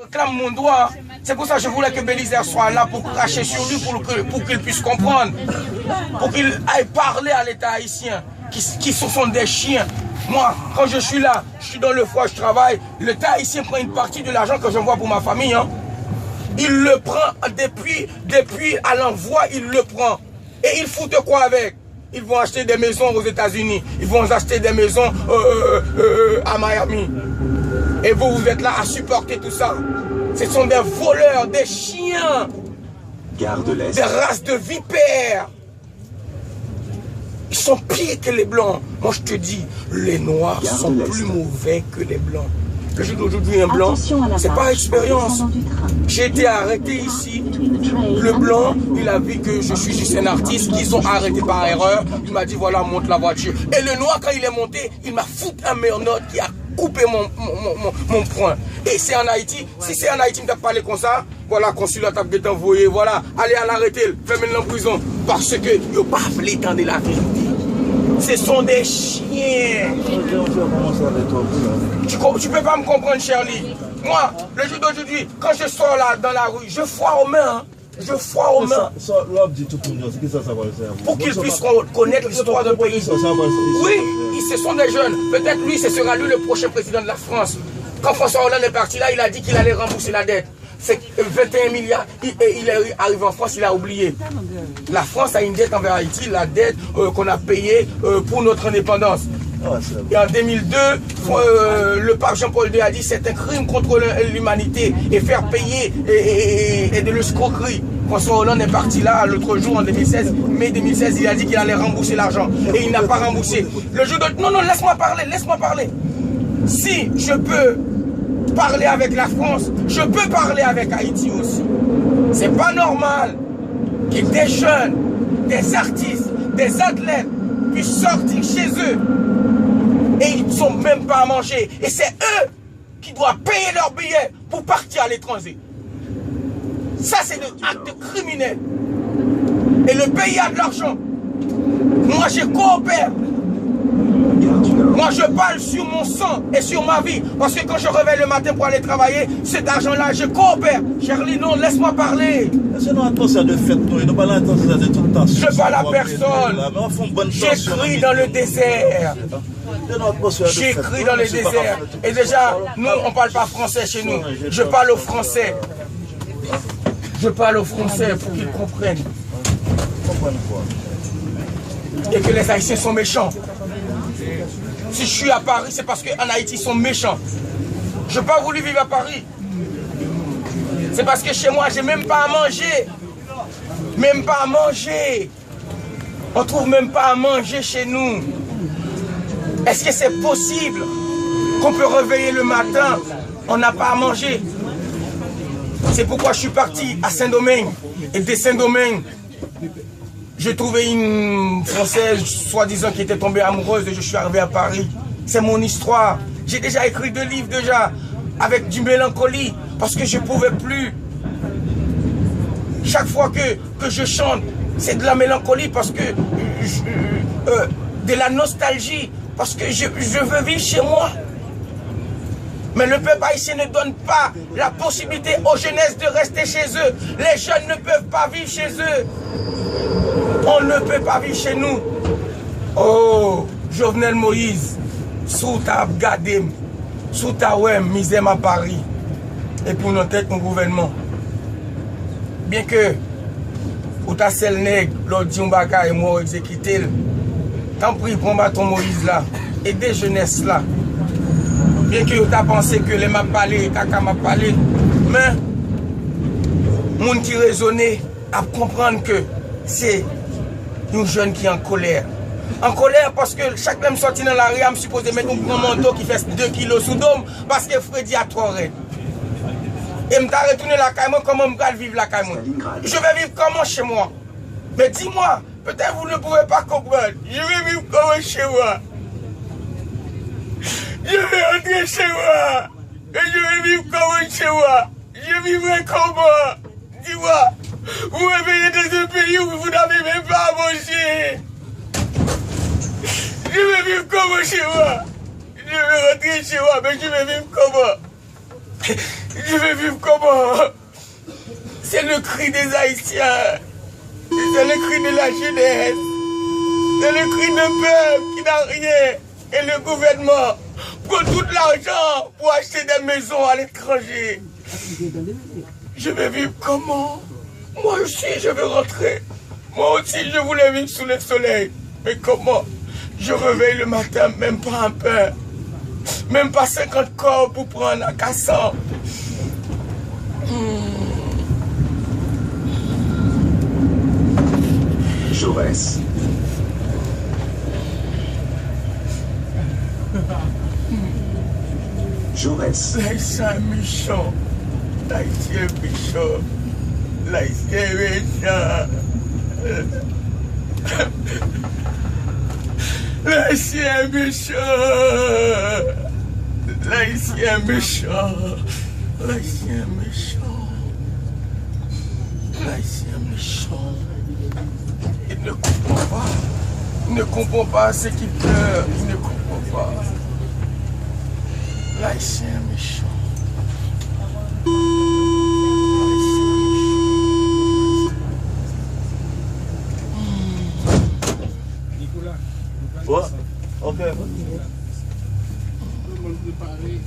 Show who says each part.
Speaker 1: Réclame mon droit. C'est pour ça que je voulais que Bélisaire soit là pour cracher sur lui, pour qu'il puisse comprendre. Pour qu'il aille parler à l'État haïtien, qui sont des chiens. Moi, quand je suis là, je suis dans le foie, je travaille. L'État haïtien prend une partie de l'argent que j'envoie pour ma famille. Hein. Il le prend depuis à l'envoi, il le prend. Et ils foutent quoi avec? Ils vont acheter des maisons aux États-Unis. Ils vont acheter des maisons à Miami. Et vous, vous êtes là à supporter tout ça. Ce sont des voleurs, des chiens, des races de vipères. Ils sont pires que les blancs. Moi, je te dis, les noirs sont plus mauvais que les blancs. Le jour d'aujourd'hui, un blanc, c'est pas expérience. J'ai été arrêté ici. Le blanc, il a vu que je suis juste un artiste, qu'ils ont arrêté par erreur. Il m'a dit, voilà, monte la voiture. Et le noir, quand il est monté, il m'a foutu un meilleur note qui a coupé mon poing. Et c'est en Haïti. Si c'est en Haïti, il t'a parlé comme ça. Voilà, consulat t'a été envoyé. Voilà, allez à l'arrêter, fais-le en prison. Parce que, il n'a pas voulu tendre la vérité. Ce sont des chiens. Tu peux pas me comprendre, Shirley. Moi, le jour d'aujourd'hui, quand je sors là dans la rue, je foire aux mains. Hein. Je foire aux mains. Pour qu'ils puissent connaître l'histoire d'un pays. Oui, ce sont des jeunes. Peut-être lui, ce sera lui le prochain président de la France. Quand François Hollande est parti là, il a dit qu'il allait rembourser la dette. C'est 21 milliards. Il est arrivé en France, il a oublié. La France a une dette envers Haïti, la dette qu'on a payée pour notre indépendance. Et en 2002, le pape Jean-Paul II a dit c'est un crime contre l'humanité et faire payer et de l'escroquerie. François Hollande est parti là l'autre jour en 2016, mai 2016, il a dit qu'il allait rembourser l'argent et il n'a pas remboursé. Le jour de... Non, laisse-moi parler. Si je peux parler avec la France, je peux parler avec Haïti aussi. C'est pas normal que des jeunes, des artistes, des athlètes puissent sortir chez eux et ils ne sont même pas à manger. Et c'est eux qui doivent payer leurs billets pour partir à l'étranger. Ça, c'est un acte criminel. Et le pays a de l'argent. Moi, je coopère. Moi, je parle sur mon sang et sur ma vie. Parce que quand je réveille le matin pour aller travailler, cet argent-là, je coopère. Charlie, non, laisse-moi parler.
Speaker 2: C'est notre attention de fête, nous. Nous parlons de tout le temps.
Speaker 1: Je parle à personne. J'écris dans le désert. J'écris dans le désert. Et déjà, nous, on ne parle pas français chez nous. Je parle au français. Je parle aux Français pour qu'ils comprennent. Et que les Haïtiens sont méchants. Si je suis à Paris, c'est parce qu'en Haïti, ils sont méchants. Je n'ai pas voulu vivre à Paris. C'est parce que chez moi, je n'ai même pas à manger. Même pas à manger. On ne trouve même pas à manger chez nous. Est-ce que c'est possible qu'on peut réveiller le matin, on n'a pas à manger? C'est pourquoi je suis parti à Saint-Domingue. Et de Saint-Domingue, j'ai trouvé une Française, soi-disant, qui était tombée amoureuse et je suis arrivé à Paris. C'est mon histoire. J'ai déjà écrit 2 livres déjà, avec du mélancolie, parce que je ne pouvais plus. Chaque fois que je chante, c'est de la mélancolie, parce que de la nostalgie, parce que je veux vivre chez moi. Mais le peuple haïtien ne donne pas la possibilité aux jeunesses de rester chez eux. Les jeunes ne peuvent pas vivre chez eux. On ne peut pas vivre chez nous. Oh, Jovenel Moïse, sous ta gadem, sous ta ouem, misère à Paris. Et pour notre tête, mon gouvernement. Bien que, ou ta sel nègre, l'autre dit et moi exécuté, tant pis, prends ton Moïse là, et des jeunesses là. Bien que tu as pensé que les m'a parlé, caca m'a parlé, mais moun qui raisonne à comprendre que c'est une jeune qui est en colère. En colère parce que chaque même sorti dans la rue, je me suppose mettre un grand manteau qui fait 2 kilos sous dôme parce que Freddy a trop raide. Et je vais retourner la caille, comment je vais vivre la caille? Je vais vivre comment chez moi? Mais dis-moi, peut-être vous ne pouvez pas comprendre. Je vais vivre comment chez moi? Je vais rentrer chez moi. Et je vais vivre comment chez moi? Je vivrai comment? Dis-moi, vous réveillez dans un pays où vous n'avez même pas à manger. Je vais vivre comment chez moi? Je vais rentrer chez moi, mais je vais vivre comment? Je vais vivre comment? C'est le cri des Haïtiens. C'est le cri de la jeunesse. C'est le cri d'un peuple qui n'a rien. Et le gouvernement prend tout l'argent pour acheter des maisons à l'étranger. Je vais vivre comment? Moi aussi, je veux rentrer. Moi aussi, je voulais vivre sous le soleil. Mais comment? Je réveille le matin, même pas un pain. Même pas 50 corps pour prendre un cassant.
Speaker 3: Jaurès. Jaurès.
Speaker 1: L'Haïtien méchant. L'Haïtien méchant. L'Haïtien méchant. L'Haïtien méchant. L'Haïtien méchant. L'Haïtien méchant. L'Haïtien méchant. Il ne comprend pas. Il ne comprend pas ce qu'il pleure. Il ne comprend pas. L'Haïtien méchant.
Speaker 2: Ouais, ok.
Speaker 4: Préparez.